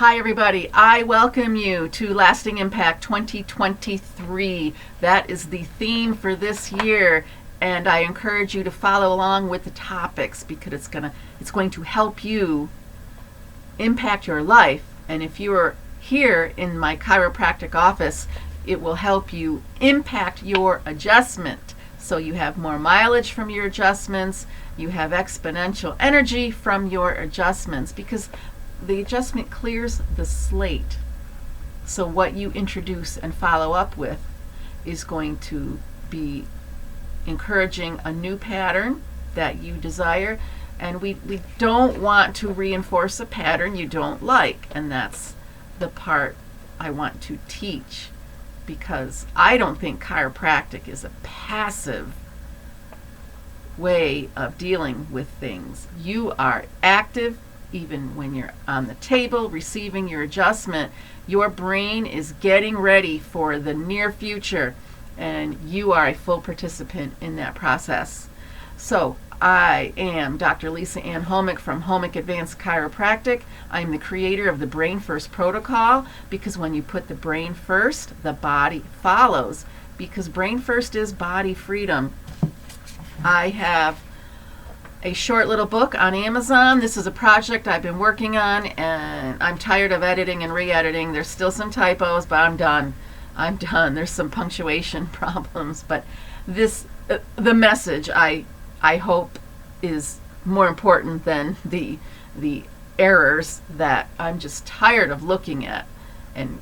Hi everybody, I welcome you to Lasting Impact 2023. That is the theme for this year, and I encourage you to follow along with the topics because it's going to help you impact your life. And if you are here in my chiropractic office, it will help you impact your adjustment. So you have more mileage from your adjustments, you have exponential energy from your adjustments because the adjustment clears the slate. So what you introduce and follow up with is going to be encouraging a new pattern that you desire. And we don't want to reinforce a pattern you don't like. And that's the part I want to teach, because I don't think chiropractic is a passive way of dealing with things. You are active. Even when you're on the table receiving your adjustment, your brain is getting ready for the near future, and you are a full participant in that process. So I am Dr. Lisa Ann Homick from Homick Advanced Chiropractic. I'm the creator of the Brain First Protocol, because when you put the brain first, the body follows, because brain first is body freedom. I have a short little book on Amazon. This is a project I've been working on, and I'm tired of editing and re-editing. There's still some typos, but I'm done. There's some punctuation problems, but the message I hope is more important than the errors that I'm just tired of looking at and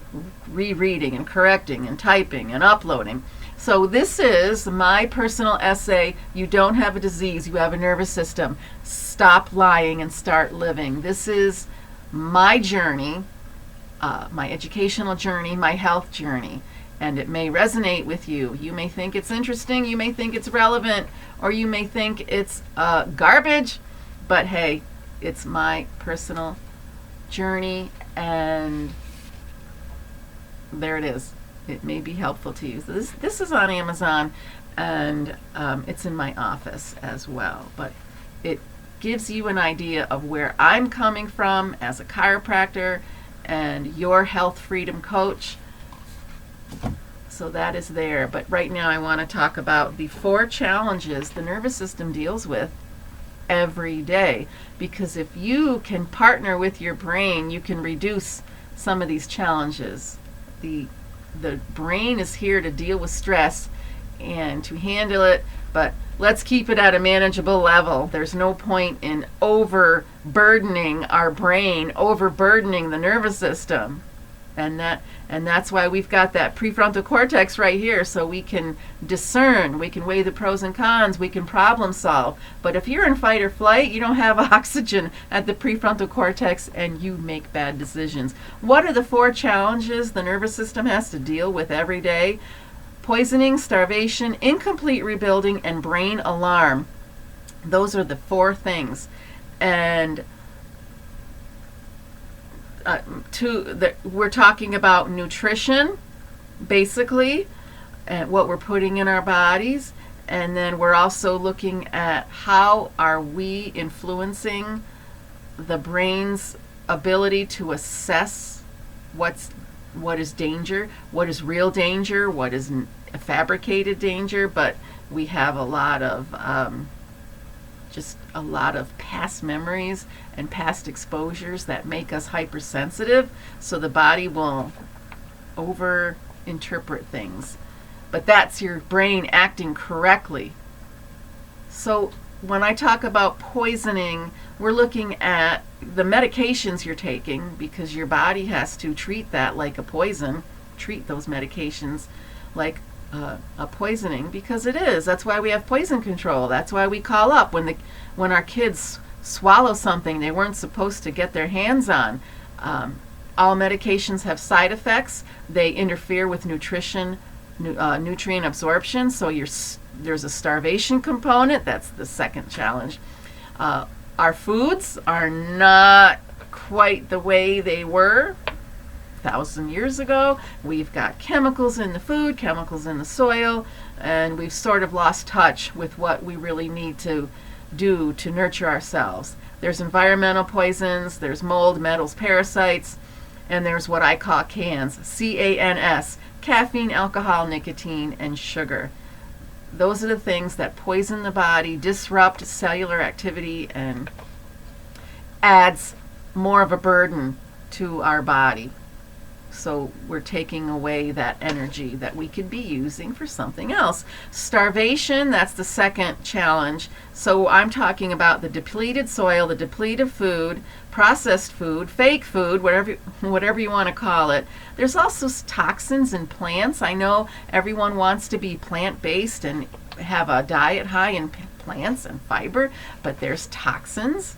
rereading and correcting and typing and uploading. So this is my personal essay, You Don't Have a Disease, You Have a Nervous System. Stop lying and start living. This is my journey, my educational journey, my health journey, and it may resonate with you. You may think it's interesting, you may think it's relevant, or you may think it's garbage, but hey, it's my personal journey, and there it is. It may be helpful to you. So this is on Amazon, and it's in my office as well. But it gives you an idea of where I'm coming from as a chiropractor and your health freedom coach. So that is there. But right now I want to talk about the 4 challenges the nervous system deals with every day. Because if you can partner with your brain, you can reduce some of these challenges. The brain is here to deal with stress and to handle it, but let's keep it at a manageable level. There's no point in overburdening our brain, overburdening the nervous system. And that's why we've got that prefrontal cortex right here, so we can discern, we can weigh the pros and cons, we can problem solve. But if you're in fight or flight, you don't have oxygen at the prefrontal cortex, and you make bad decisions. What are the 4 challenges the nervous system has to deal with every day? Poisoning, starvation, incomplete rebuilding, and brain alarm. Those are the 4 things. And we're talking about nutrition, basically, and what we're putting in our bodies, and then we're also looking at how are we influencing the brain's ability to assess what is danger, what is real danger, what is fabricated danger. But we have a lot of past memories and past exposures that make us hypersensitive, so the body will over-interpret things. But that's your brain acting correctly. So when I talk about poisoning, we're looking at the medications you're taking, because your body has to treat that like a poison, treat those medications like a poisoning, because it is. That's why we have poison control. That's why we call up when our kids swallow something they weren't supposed to get their hands on. All medications have side effects. They interfere with nutrition, nutrient absorption. So there's a starvation component. That's the second challenge. Our foods are not quite the way they were 1,000 years ago. We've got chemicals in the food, chemicals in the soil, and we've sort of lost touch with what we really need to do to nurture ourselves. There's environmental poisons, there's mold, metals, parasites, And there's what I call CANS, CANS, caffeine, alcohol, nicotine, and sugar. Those are the things that poison the body, disrupt cellular activity, and adds more of a burden to our body. So we're taking away that energy that we could be using for something else. Starvation, that's the second challenge. So I'm talking about the depleted soil, the depleted food, processed food, fake food, whatever you want to call it. There's also toxins in plants. I know everyone wants to be plant-based and have a diet high in plants and fiber, but there's toxins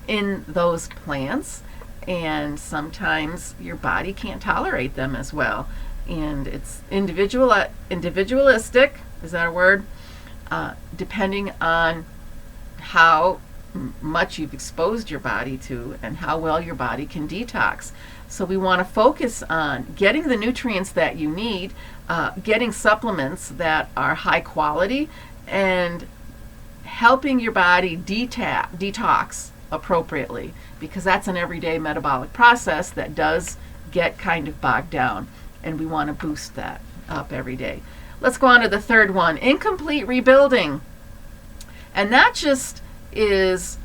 in those plants, and sometimes your body can't tolerate them as well. And it's individualistic, is that a word? Depending on how much you've exposed your body to and how well your body can detox. So we want to focus on getting the nutrients that you need, getting supplements that are high quality, and helping your body detox appropriately, because that's an everyday metabolic process that does get kind of bogged down, and we want to boost that up every day. Let's go on to the third one, incomplete rebuilding. And that just is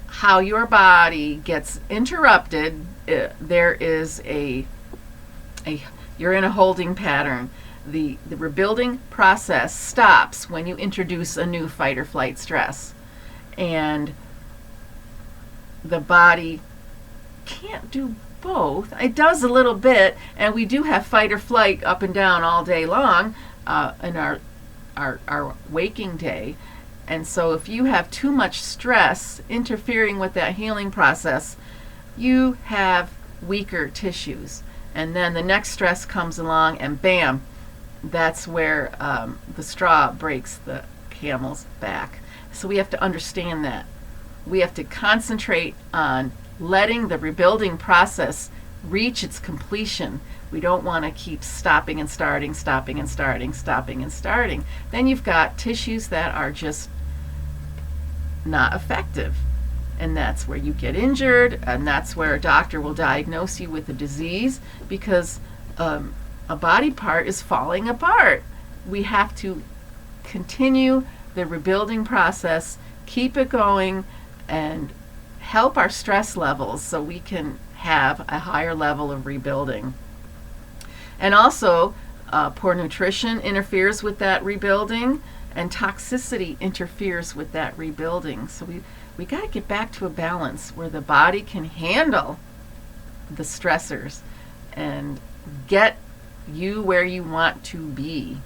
how your body gets interrupted. There is you're in a holding pattern. The rebuilding process stops when you introduce a new fight or flight stress, and the body can't do both. It does a little bit, and we do have fight or flight up and down all day long in our waking day. And so if you have too much stress interfering with that healing process, you have weaker tissues. And then the next stress comes along, and bam, that's where the straw breaks the camel's back. So we have to understand that. We have to concentrate on letting the rebuilding process reach its completion. We don't want to keep stopping and starting, stopping and starting, stopping and starting. Then you've got tissues that are just not effective. And that's where you get injured, and that's where a doctor will diagnose you with a disease, because a body part is falling apart. We have to continue the rebuilding process, keep it going, and help our stress levels so we can have a higher level of rebuilding. And also, poor nutrition interferes with that rebuilding, and toxicity interferes with that rebuilding. So we got to get back to a balance where the body can handle the stressors and get you where you want to be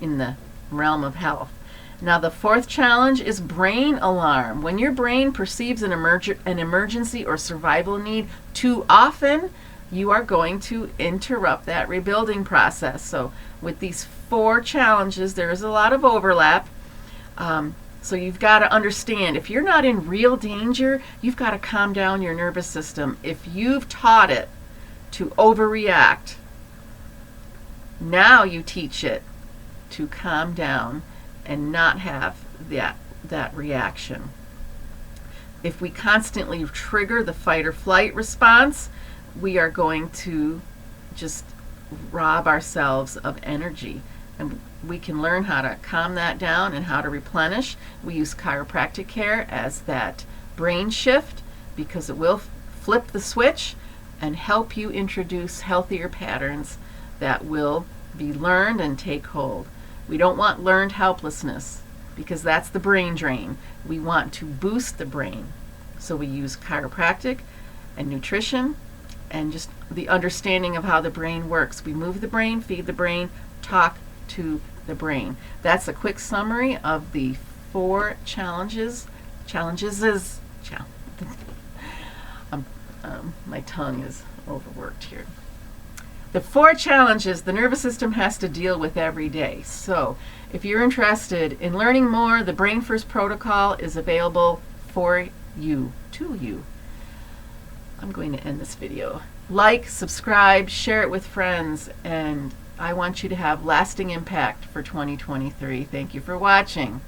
in the realm of health. Now, the fourth challenge is brain alarm. When your brain perceives an emergency or survival need too often, you are going to interrupt that rebuilding process. So with these 4 challenges, there is a lot of overlap. So you've got to understand, if you're not in real danger, you've got to calm down your nervous system. If you've taught it to overreact, now you teach it to calm down and not have that reaction. If we constantly trigger the fight or flight response, we are going to just rob ourselves of energy. And we can learn how to calm that down and how to replenish. We use chiropractic care as that brain shift, because it will flip the switch and help you introduce healthier patterns that will be learned and take hold. We don't want learned helplessness, because that's the brain drain. We want to boost the brain. So we use chiropractic and nutrition and just the understanding of how the brain works. We move the brain, feed the brain, talk to the brain. That's a quick summary of the 4 challenges. My tongue is overworked here. The 4 challenges the nervous system has to deal with every day. So if you're interested in learning more, the Brain First protocol is available for you, to you. I'm going to end this video. Like, subscribe, share it with friends, and I want you to have lasting impact for 2023. Thank you for watching.